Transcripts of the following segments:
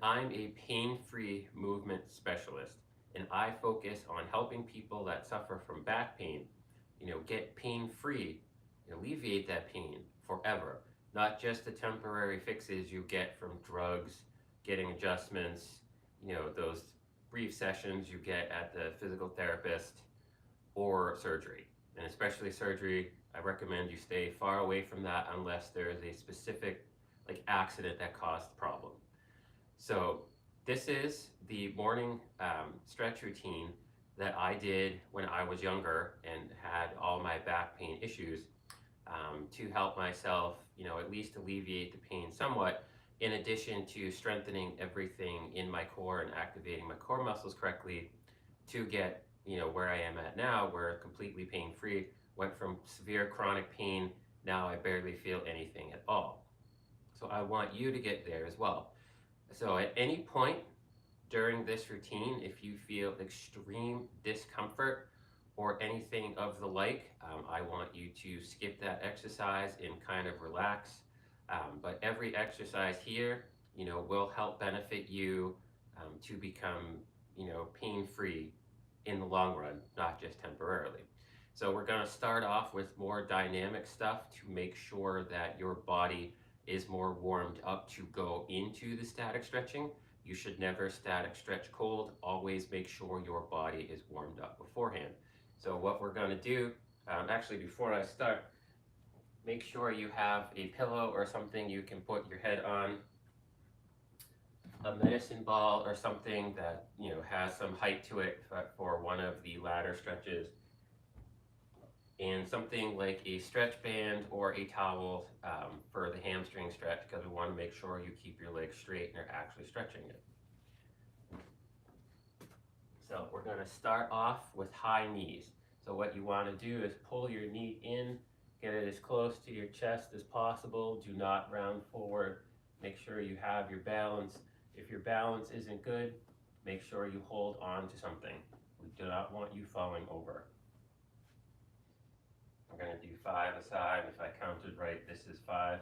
I'm a pain-free movement specialist, and I focus on helping people that suffer from back pain, get pain-free, alleviate that pain forever, not just the temporary fixes you get from drugs, getting adjustments, those brief sessions you get at the physical therapist or surgery. And especially surgery, I recommend you stay far away from that unless there is a specific accident that caused the problem. So this is the morning stretch routine that I did when I was younger and had all my back pain issues, to help myself, at least alleviate the pain somewhat, in addition to strengthening everything in my core and activating my core muscles correctly to get, where I am at now, where completely pain free, went from severe chronic pain, now I barely feel anything at all. So I want you to get there as well. So at any point during this routine, if you feel extreme discomfort or anything of the like, I want you to skip that exercise and kind of relax. But every exercise here, will help benefit you to become, pain-free in the long run, not just temporarily. So we're going to start off with more dynamic stuff to make sure that your body is more warmed up to go into the static stretching. You should never static stretch cold. Always make sure your body is warmed up beforehand. So what we're going to do, actually before I start, make sure you have a pillow or something you can put your head on, a medicine ball or something that has some height to it for one of the ladder stretches, and something like a stretch band or a towel for the hamstring stretch, because we want to make sure you keep your legs straight and you're actually stretching it. So we're going to start off with high knees. So what you want to do is pull your knee in, get it as close to your chest as possible. Do not round forward. Make sure you have your balance. If your balance isn't good, make sure you hold on to something. We do not want you falling over. We're going to do 5 aside. If I counted right, this is 5.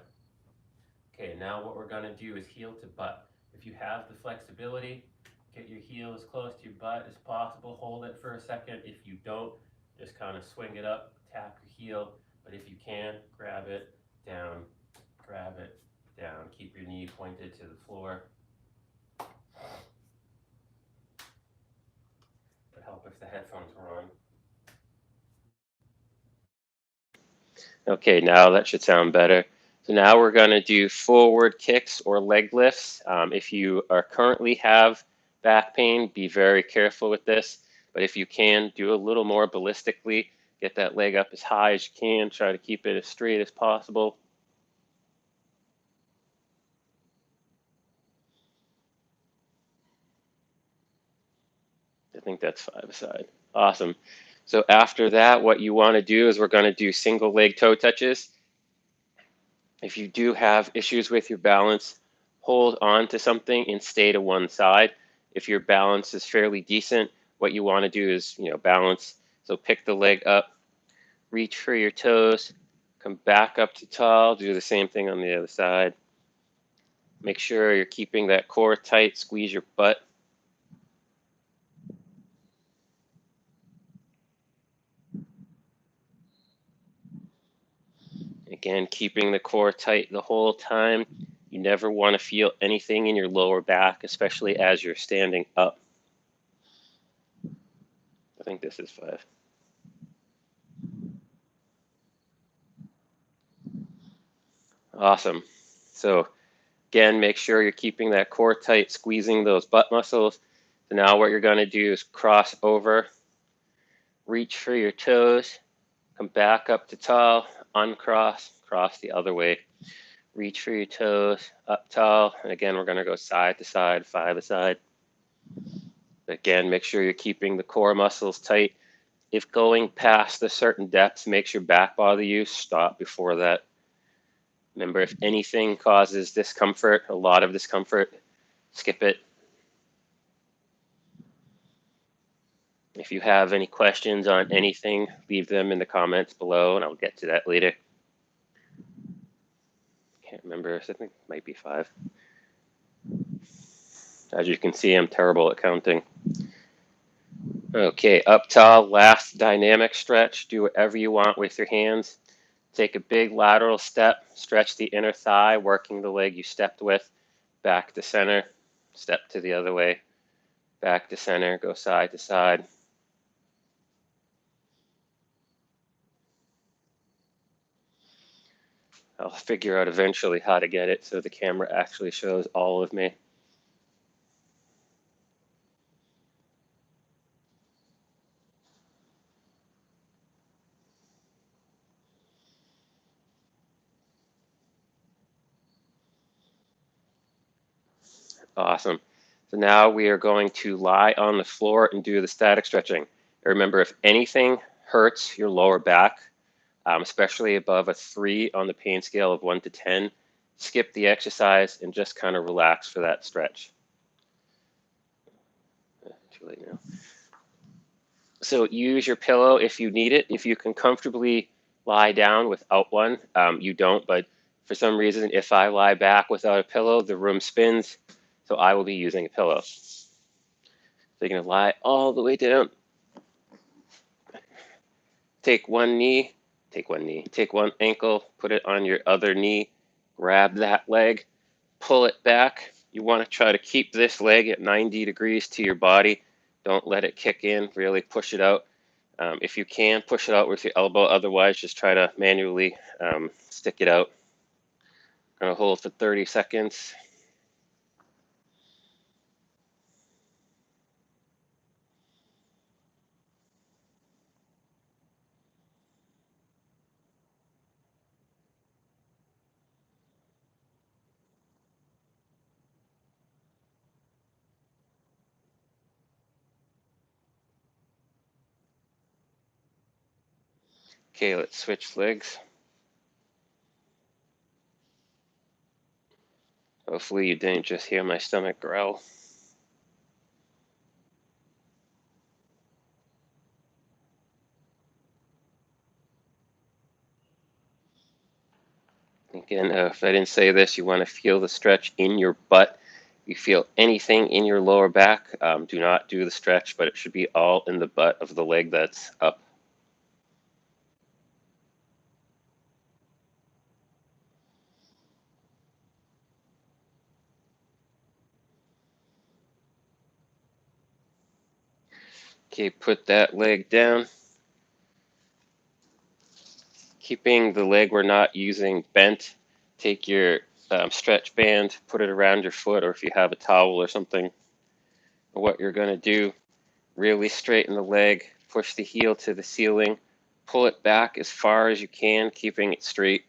Okay, now what we're going to do is heel to butt. If you have the flexibility, get your heel as close to your butt as possible. Hold it for a second. If you don't, just kind of swing it up, tap your heel. But if you can, grab it down, grab it down. Keep your knee pointed to the floor. It would help if the headphones were on. Okay, now that should sound better. So now we're going to do forward kicks or leg lifts. If you are currently have back pain, be very careful with this. But if you can, do a little more ballistically. Get that leg up as high as you can. Try to keep it as straight as possible. I think that's 5 aside. Awesome. So after that, what you want to do is we're going to do single leg toe touches. If you do have issues with your balance, hold on to something and stay to one side. If your balance is fairly decent, what you want to do is, balance. So pick the leg up, reach for your toes, come back up to tall, do the same thing on the other side. Make sure you're keeping that core tight, squeeze your butt. Again, keeping the core tight the whole time. You never want to feel anything in your lower back, especially as you're standing up. I think this is 5. Awesome. So again, make sure you're keeping that core tight, squeezing those butt muscles. So now what you're going to do is cross over, reach for your toes, come back up to tall, uncross, cross the other way. Reach for your toes, up tall, and again, we're going to go side to side, 5 aside. Again, make sure you're keeping the core muscles tight. If going past a certain depth makes your back bother you, stop before that. Remember, if anything causes discomfort, a lot of discomfort, skip it. If you have any questions on anything, leave them in the comments below, and I'll get to that later. Can't remember, I think it might be 5. As you can see, I'm terrible at counting. Okay, up tall, last dynamic stretch. Do whatever you want with your hands. Take a big lateral step, stretch the inner thigh, working the leg you stepped with, back to center, step to the other way, back to center, go side to side. I'll figure out eventually how to get it so the camera actually shows all of me. Awesome. So now we are going to lie on the floor and do the static stretching. Remember, if anything hurts your lower back, especially above a 3 on the pain scale of 1 to 10, skip the exercise and just kind of relax for that stretch. Too late now. So use your pillow if you need it. If you can comfortably lie down without one, you don't, but for some reason, if I lie back without a pillow, the room spins, so I will be using a pillow. So you're going to lie all the way down. Take one ankle, put it on your other knee, grab that leg, pull it back. You want to try to keep this leg at 90 degrees to your body. Don't let it kick in, really push it out. If you can, push it out with your elbow. Otherwise, just try to manually stick it out. I'm going to hold for 30 seconds. Okay, let's switch legs. Hopefully you didn't just hear my stomach growl. Again, if I didn't say this, you want to feel the stretch in your butt. If you feel anything in your lower back, do not do the stretch, but it should be all in the butt of the leg that's up. Okay, put that leg down. Keeping the leg we're not using bent, take your stretch band, put it around your foot, or if you have a towel or something. What you're going to do, really straighten the leg, push the heel to the ceiling, pull it back as far as you can, keeping it straight.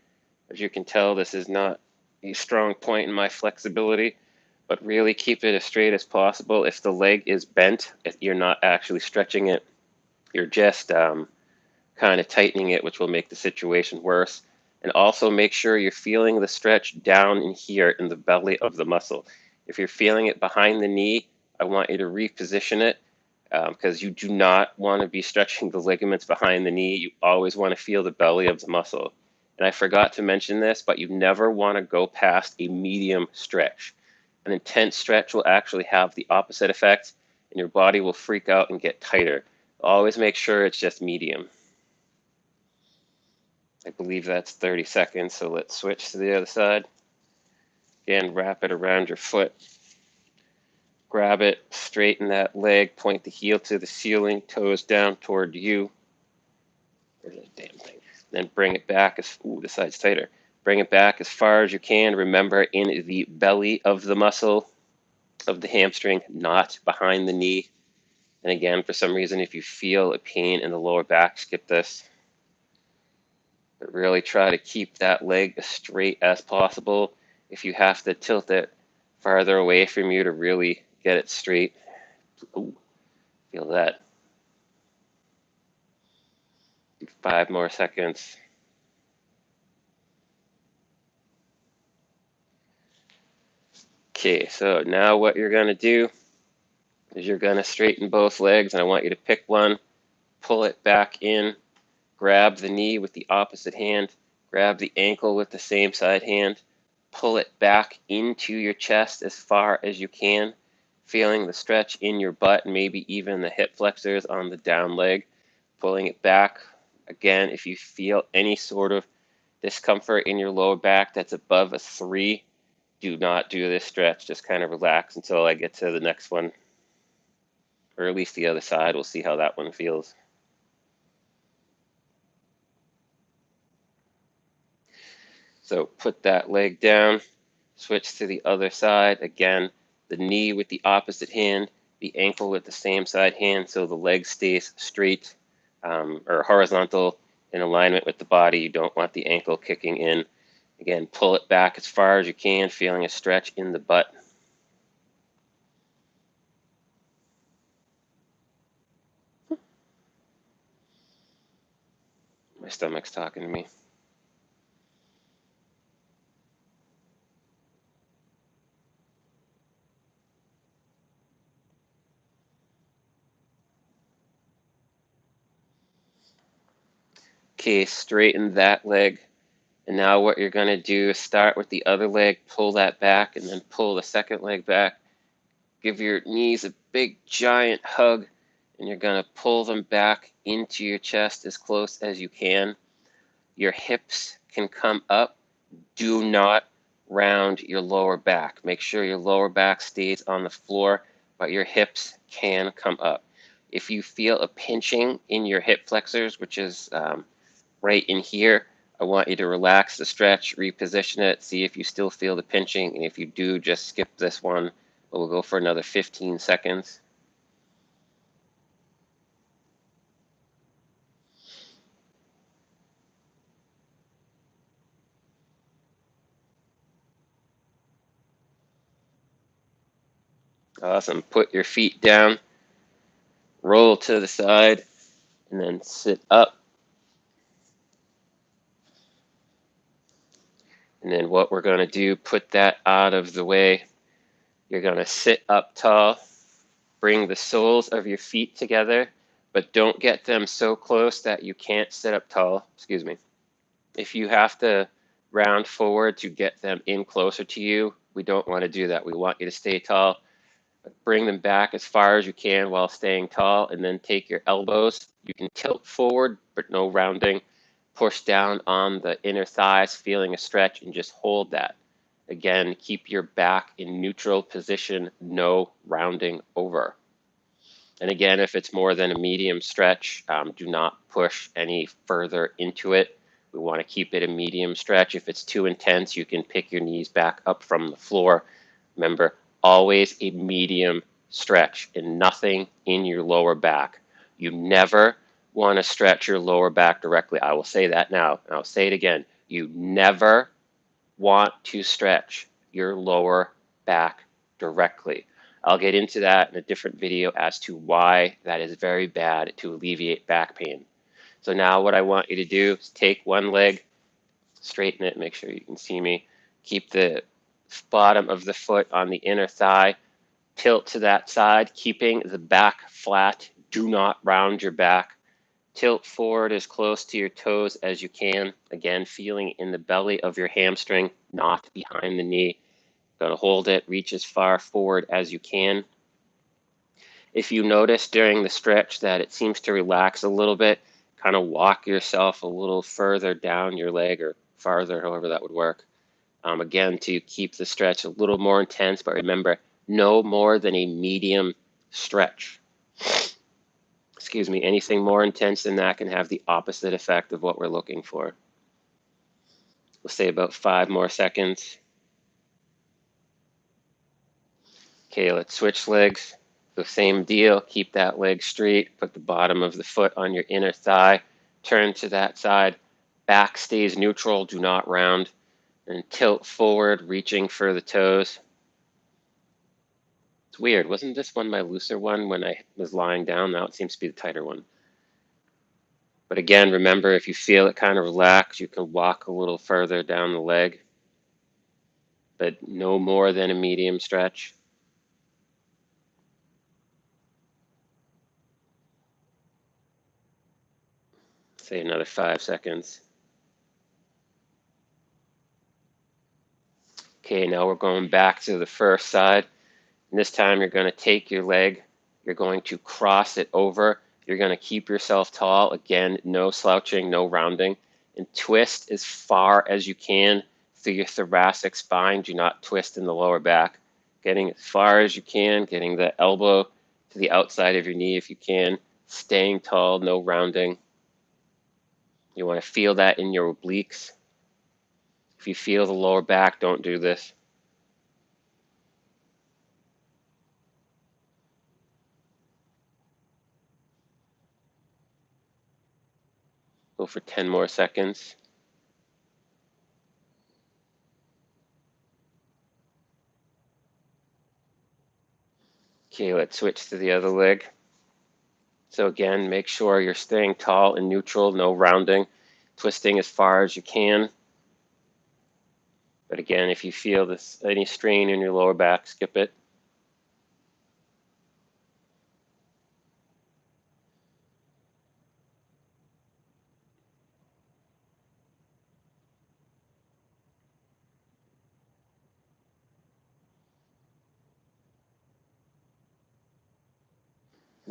As you can tell, this is not a strong point in my flexibility, but really keep it as straight as possible. If the leg is bent, if you're not actually stretching it, you're just kind of tightening it, which will make the situation worse. And also make sure you're feeling the stretch down in here in the belly of the muscle. If you're feeling it behind the knee, I want you to reposition it because you do not want to be stretching the ligaments behind the knee. You always want to feel the belly of the muscle. And I forgot to mention this, but you never want to go past a medium stretch. An intense stretch will actually have the opposite effect, and your body will freak out and get tighter. Always make sure it's just medium. I believe that's 30 seconds, so let's switch to the other side. Again, wrap it around your foot. Grab it, straighten that leg, point the heel to the ceiling, toes down toward you. There's a damn thing. Then bring it back as, ooh, the side's tighter. Bring it back as far as you can. Remember, in the belly of the muscle of the hamstring, not behind the knee. And again, for some reason, if you feel a pain in the lower back, skip this. But really try to keep that leg as straight as possible. If you have to tilt it farther away from you to really get it straight. Ooh, feel that. 5 more seconds. Okay, so now what you're going to do is you're going to straighten both legs, and I want you to pick one, pull it back in, grab the knee with the opposite hand, grab the ankle with the same side hand, pull it back into your chest as far as you can, feeling the stretch in your butt, and maybe even the hip flexors on the down leg, pulling it back. Again, if you feel any sort of discomfort in your lower back that's above a 3, do not do this stretch. Just kind of relax until I get to the next one, or at least the other side. We'll see how that one feels. So put that leg down, switch to the other side. Again, the knee with the opposite hand, the ankle with the same side hand, so the leg stays straight or horizontal in alignment with the body. You don't want the ankle kicking in. Again, pull it back as far as you can, feeling a stretch in the butt. My stomach's talking to me. Okay, straighten that leg. And now what you're going to do is start with the other leg, pull that back, and then pull the second leg back. Give your knees a big giant hug, and you're going to pull them back into your chest as close as you can. Your hips can come up. Do not round your lower back. Make sure your lower back stays on the floor, but your hips can come up. If you feel a pinching in your hip flexors, which is right in here, I want you to relax the stretch, reposition it, see if you still feel the pinching, and if you do, just skip this one. We'll go for another 15 seconds. Awesome. Put your feet down, roll to the side, and then sit up. And then what we're going to do, put that out of the way. You're going to sit up tall, bring the soles of your feet together, but don't get them so close that you can't sit up tall. Excuse me. If you have to round forward to get them in closer to you, we don't want to do that. We want you to stay tall. Bring them back as far as you can while staying tall, and then take your elbows. You can tilt forward, but no rounding. Push down on the inner thighs, feeling a stretch, and just hold that. Again, keep your back in neutral position, no rounding over. And again, if it's more than a medium stretch, do not push any further into it. We want to keep it a medium stretch. If it's too intense, you can pick your knees back up from the floor. Remember, always a medium stretch and nothing in your lower back. You never want to stretch your lower back directly. I will say that now, and I'll say it again. You never want to stretch your lower back directly. I'll get into that in a different video as to why that is very bad to alleviate back pain. So now what I want you to do is take one leg, straighten it, make sure you can see me. Keep the bottom of the foot on the inner thigh, tilt to that side, keeping the back flat. Do not round your back. Tilt forward as close to your toes as you can. Again, feeling in the belly of your hamstring, not behind the knee. Got to hold it, reach as far forward as you can. If you notice during the stretch that it seems to relax a little bit, kind of walk yourself a little further down your leg or farther, however that would work. Again, to keep the stretch a little more intense, but remember, no more than a medium stretch. Excuse me, anything more intense than that can have the opposite effect of what we're looking for. We'll say about 5 more seconds. Okay, let's switch legs. The same deal, keep that leg straight, put the bottom of the foot on your inner thigh, turn to that side, back stays neutral, do not round, and tilt forward, reaching for the toes. It's weird, wasn't this one my looser one when I was lying down? Now it seems to be the tighter one. But again, remember, if you feel it kind of relax, you can walk a little further down the leg, but no more than a medium stretch. Say another 5 seconds. Okay, now we're going back to the first side. And this time you're going to take your leg, you're going to cross it over, you're going to keep yourself tall. Again, no slouching, no rounding, and twist as far as you can through your thoracic spine. Do not twist in the lower back. Getting as far as you can, getting the elbow to the outside of your knee if you can, staying tall, no rounding. You want to feel that in your obliques. If you feel the lower back, don't do this. Go for 10 more seconds. Okay, let's switch to the other leg. So again, make sure you're staying tall and neutral, no rounding, twisting as far as you can. But again, if you feel this any strain in your lower back, skip it.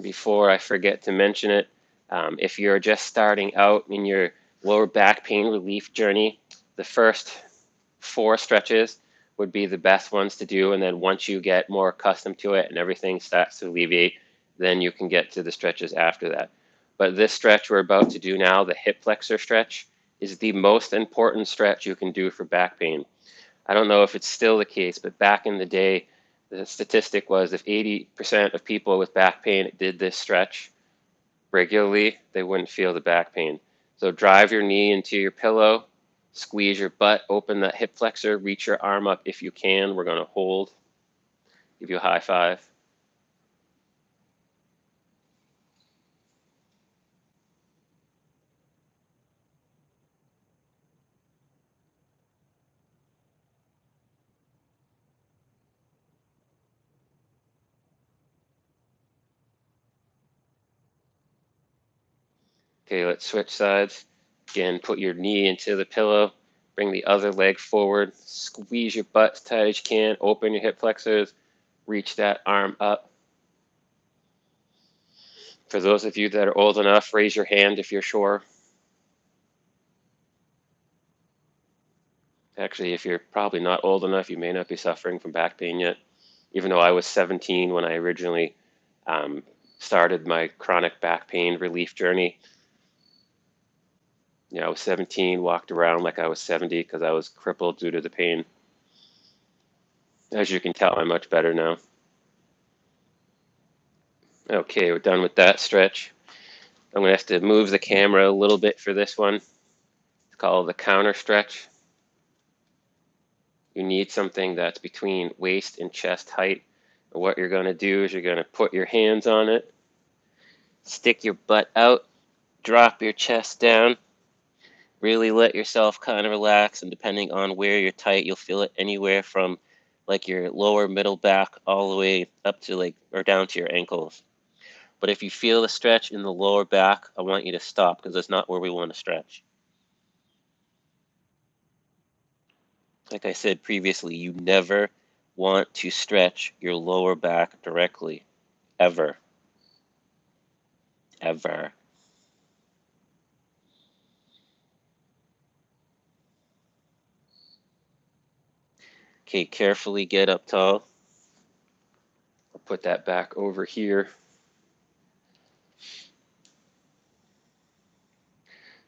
Before I forget to mention it, if you're just starting out in your lower back pain relief journey, the first 4 stretches would be the best ones to do. And then once you get more accustomed to it and everything starts to alleviate, then you can get to the stretches after that. But this stretch we're about to do now, the hip flexor stretch, is the most important stretch you can do for back pain. I don't know if it's still the case, but back in the day, the statistic was if 80% of people with back pain did this stretch regularly, they wouldn't feel the back pain. So drive your knee into your pillow, squeeze your butt, open that hip flexor, reach your arm up if you can. We're going to hold, give you a high five. Okay, let's switch sides. Again, put your knee into the pillow, bring the other leg forward, squeeze your butt as tight as you can, open your hip flexors, reach that arm up. For those of you that are old enough, raise your hand if you're sure. Actually, if you're probably not old enough, you may not be suffering from back pain yet. Even though I was 17 when I originally um, started my chronic back pain relief journey. You know, I was 17, walked around like I was 70 because I was crippled due to the pain. As you can tell, I'm much better now. Okay, we're done with that stretch. I'm going to have to move the camera a little bit for this one. It's called the counter stretch. You need something that's between waist and chest height. And what you're going to do is you're going to put your hands on it, stick your butt out, drop your chest down, really let yourself kind of relax, and depending on where you're tight, you'll feel it anywhere from like your lower middle back all the way up to like or down to your ankles. But if you feel the stretch in the lower back, I want you to stop because that's not where we want to stretch. Like I said previously, you never want to stretch your lower back directly, ever, ever. Okay, carefully get up tall. I'll put that back over here.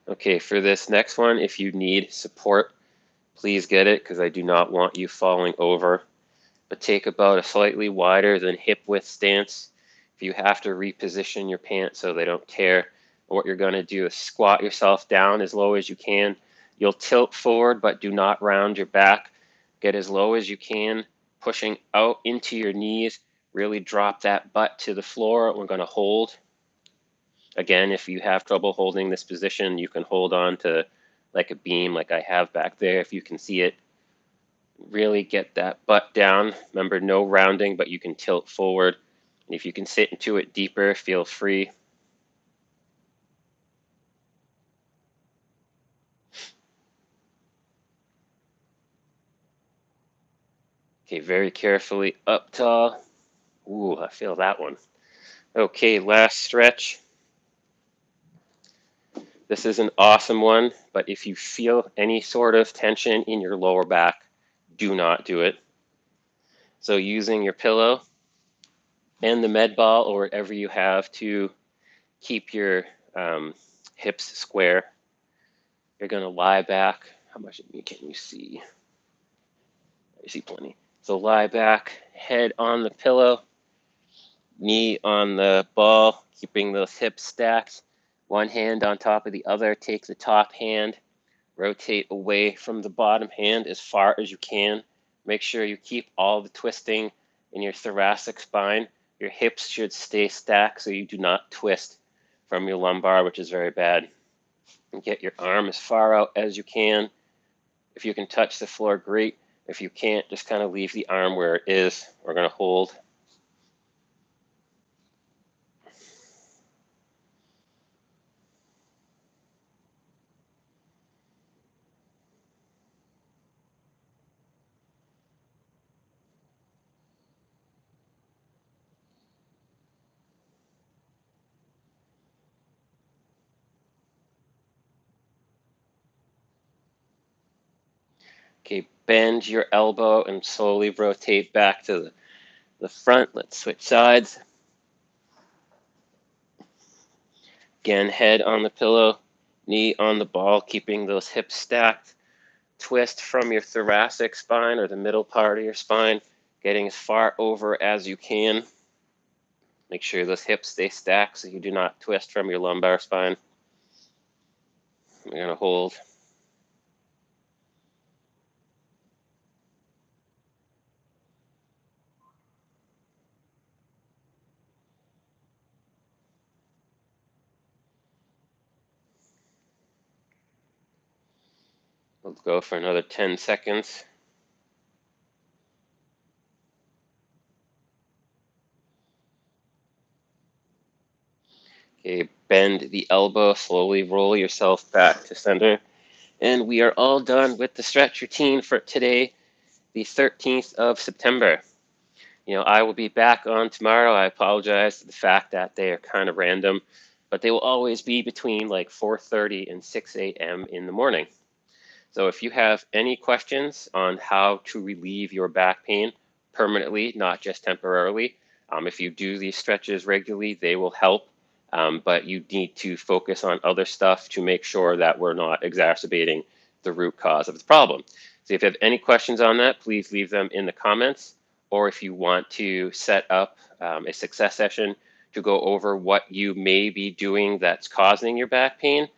Okay, for this next one, if you need support, please get it because I do not want you falling over. But take about a slightly wider than hip width stance. If you have to reposition your pants so they don't tear, what you're going to do is squat yourself down as low as you can. You'll tilt forward, but do not round your back. Get as low as you can, pushing out into your knees. Really drop that butt to the floor. We're going to hold. Again, if you have trouble holding this position, you can hold on to like a beam like I have back there if you can see it. Really get that butt down. Remember, no rounding, but you can tilt forward. And if you can sit into it deeper, feel free. Okay, very carefully up tall. Ooh, I feel that one. Okay, last stretch. This is an awesome one, but if you feel any sort of tension in your lower back, do not do it. So using your pillow and the med ball or whatever you have to keep your hips square, you're going to lie back. How much of me can you see? I see plenty. So lie back, head on the pillow, knee on the ball, keeping those hips stacked. One hand on top of the other. Take the top hand, rotate away from the bottom hand as far as you can. Make sure you keep all the twisting in your thoracic spine. Your hips should stay stacked so you do not twist from your lumbar, which is very bad. And get your arm as far out as you can. If you can touch the floor, great. If you can't, just kind of leave the arm where it is. We're going to hold. Okay, bend your elbow and slowly rotate back to the front. Let's switch sides. Again, head on the pillow, knee on the ball, keeping those hips stacked. Twist from your thoracic spine or the middle part of your spine, getting as far over as you can. Make sure those hips stay stacked so you do not twist from your lumbar spine. We're going to hold. Let's go for another 10 seconds. Okay, bend the elbow, slowly roll yourself back to center. And we are all done with the stretch routine for today, the 13th of September. I will be back on tomorrow. I apologize for the fact that they are kind of random, but they will always be between like 4:30 and 6 a.m. in the morning. So if you have any questions on how to relieve your back pain permanently, not just temporarily, if you do these stretches regularly, they will help. But you need to focus on other stuff to make sure that we're not exacerbating the root cause of the problem. So if you have any questions on that, please leave them in the comments. Or if you want to set up a success session to go over what you may be doing that's causing your back pain,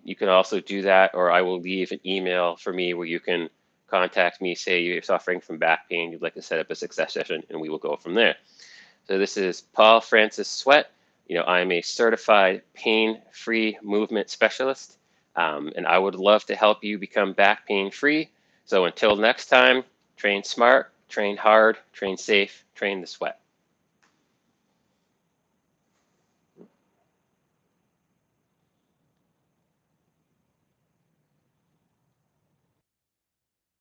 you can also do that, or I will leave an email for me where you can contact me, say you're suffering from back pain, you'd like to set up a success session, and we will go from there. So this is Paul Francis Sweat. I'm a certified pain-free movement specialist, and I would love to help you become back pain-free. So until next time, train smart, train hard, train safe, train the sweat.